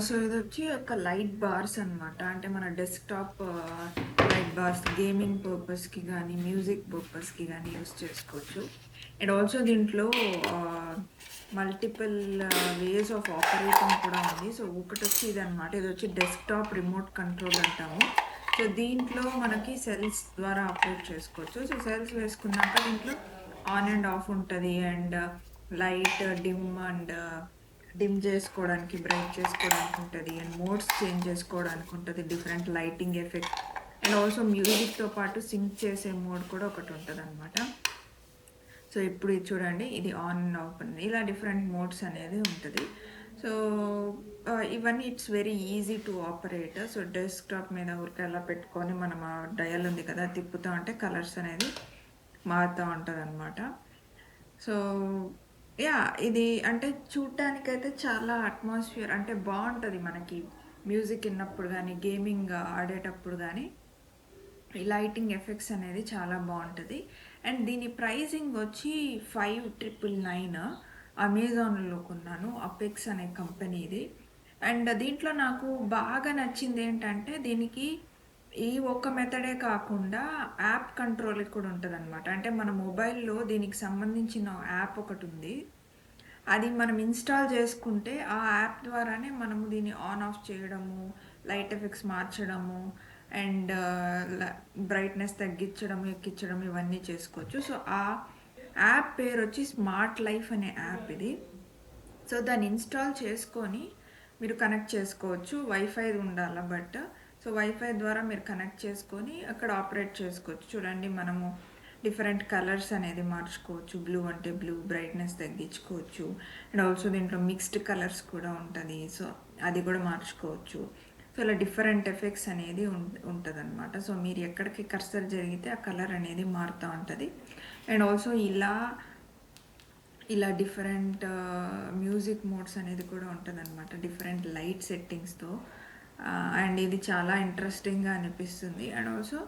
So ఇదొచ్చి ఒక light bars అనమాట. అంటే మన డెస్క్‌టాప్ లైట్ బార్స్ గేమింగ్ పర్పస్‌కి గానీ, మ్యూజిక్ పర్పస్‌కి గానీ యూజ్ చేసుకోవచ్చు. అండ్ ఆల్సో దీంట్లో ఆహ్, మల్టిపుల్ వేస్ ఆఫ్ ఆపరేటింగ్ కూడా ఉంది. సో ఒకటొచ్చి ఇదనమాట. ఇదొచ్చి డెస్క్‌టాప్ రిమోట్ కంట్రోల్ అంటాము. సో దీంట్లో మనకి సెల్స్ ద్వారా ఆపరేట్ చేసుకోవచ్చు. సో సెల్స్ వేసుకున్నాక దీంట్లో ఆన్ అండ్ ఆఫ్ ఉంటది. అండ్ లైట్, డిమ్ జేసుకోవడానికి, బ్రైట్ చేసుకోవడానికి ఉంటది. అండ్ మోడ్స్ చేంజ్ చేసుకోవడానికి ఉంటది. Different lighting effect and also మ్యూజిక్‌తో పాటు సింక్ చేసే మోడ్ కూడా ఒకటుంటదనమాట. సో, ఇప్పుడు ఇది చూడండి. ఇది ఆన్, ఆఫ్ ఉంది. ఇలా డిఫరెంట్ మోడ్స్ అనేది ఉంటది. సో, ఇవన్నీ it's very easy to operate. So, desktop మీద ఊరికే అలా పెట్టుకొని మనం డయల్ ఉంది కదా! తిప్పుతా ఉంటే కలర్స్ అనేది మారుతా ఉంటదనమాట. సో, ఇది అంటే చూడటానికైతే చాలా అట్మాస్ఫియర్ అంటే బావుంటది మనకి. మ్యూజిక్ ఇన్నప్పుడు గానీ, గేమింగ్ ఆడేటప్పుడు గానీ, ఈ లైటింగ్ ఎఫెక్ట్స్ అనేది చాలా బావుంటది. అండ్ దీని ప్రైజింగ్ వచ్చి 5,999 అమెజాన్‌లో కొన్నాను. అపెక్స్ అనే కంపెనీది. అండ్ దీంట్లో నాకు బాగా నచ్చిందేంటంటే, దీనికి ఈ ఒక్క మెథడే కాకుండా యాప్ కంట్రోల్ కూడా ఉంటదనమాట. అంటే మన మొబైల్‌లో దీనికి సంబంధించిన యాప్ ఒకటుంది. అది మనం ఇన్‌స్టాల్ చేసుకుంటే, ఆ యాప్ ద్వారానే మనము దీన్ని ఆన్, ఆఫ్ చేయడము, లైట్ ఎఫెక్ట్స్ మార్చడము అండ్ ల బ్రైట్‌నెస్ తగ్గించడం, ఎక్కించడం ఇవన్నీ చేసుకోవచ్చు. సో, ఆ యాప్ పేరొచ్చి స్మార్ట్ లైఫ్ అనే యాప్ ఇది. సో, దాన్ని ఇన్‌స్టాల్ చేసుకొని మీరు కనెక్ట్ చేసుకోవచ్చు. వైఫైది ఉండాల బట్. సో, వైఫై ద్వారా మీరు కనెక్ట్ చేసుకొని అక్కడ ఆపరేట్ చేసుకోవచ్చు. చూడండి మనము డిఫరెంట్ కలర్స్ అనేది మార్చుకోవచ్చు. బ్లూ అంటే బ్లూ, బ్రైట్‌నెస్ తగ్గించుకోవచ్చు. అండ్ ఆల్సో దీంట్లో మిక్స్డ్ కలర్స్ కూడా ఉంటది. సో, అది కూడా మార్చుకోవచ్చు. సో, ఇలా డిఫరెంట్ ఎఫెక్ట్స్ అనేది ఉంటదనమాట. సో, మీరు ఎక్కడికి కర్సర్ జరిగితే ఆ కలర్ అనేది మారుతా ఉంటది. అండ్ ఆల్సో ఇలా డిఫరెంట్ మ్యూజిక్ మోడ్స్ అనేది కూడా ఉంటదనమాట. Different light సెట్టింగ్స్‌తో. అండ్ ఇది చాలా ఇంట్రెస్టింగ్‌గా అనిపిస్తుంది. అండ్ ఆల్సో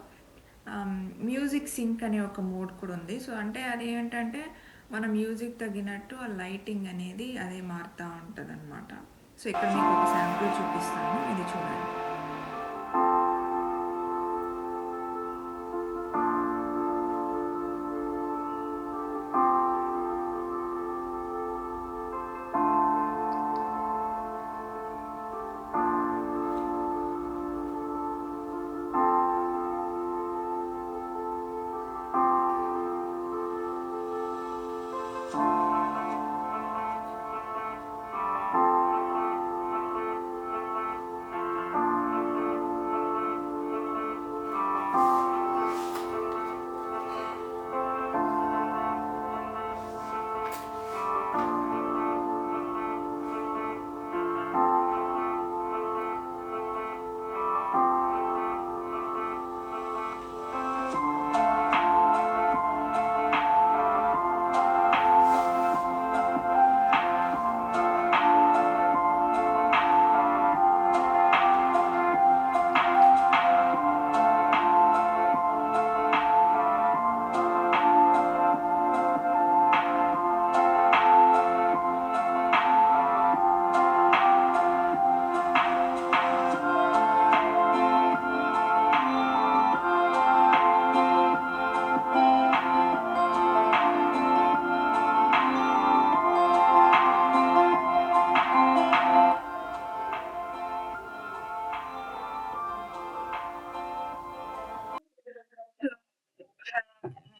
మ్యూజిక్ సింక్ అనే ఒక మోడ్ కూడా ఉంది. సో, అంటే అదేంటంటే మన మ్యూజిక్ తగినట్టు ఆ లైటింగ్ అనేది అదే మారుతా ఉంటదనమాట. సో, ఇక్కడ మీకు ఒక శాంపుల్ చూపిస్తాను. ఇది చూడండి.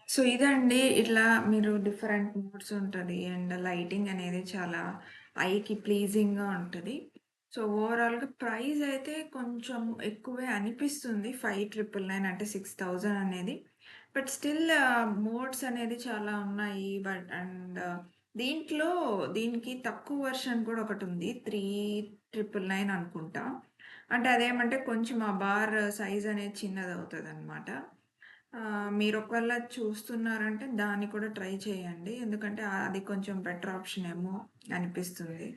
సో, ఇదండి. ఇట్లా మీరు డిఫరెంట్ మూడ్స్ ఉంటది. అండ్ లైటింగ్ అనేది చాలా ఐకి ప్లీజింగ్‌గా ఉంటది. సో, ఓవరాల్‌గా ప్రైస్ అయితే కొంచెం ఎక్కువే అనిపిస్తుంది. 5,999 అంటే 6,000 అనేది. బట్ స్టిల్ మోడ్స్ అనేది చాలా ఉన్నాయి. దీంట్లో దీనికి తక్కువ వెర్షన్ కూడా ఒకటుంది. 3,999 అనుకుంటా. అంటే అదేమంటే కొంచెం ఆ బార్ సైజ్ అనేది చిన్నదవుతదనమాట. మీరు ఒకవేళ చూస్తున్నారంటే దాన్ని కూడా ట్రై చేయండి. ఎందుకంటే అది కొంచెం బెటర్ ఆప్షన్ ఏమో అనిపిస్తుంది.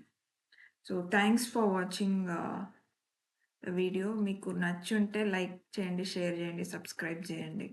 So, thanks for watching video. మీకు నచ్చుంటే లైక్ చేయండి, షేర్ చేయండి, సబ్స్క్రైబ్ చేయండి.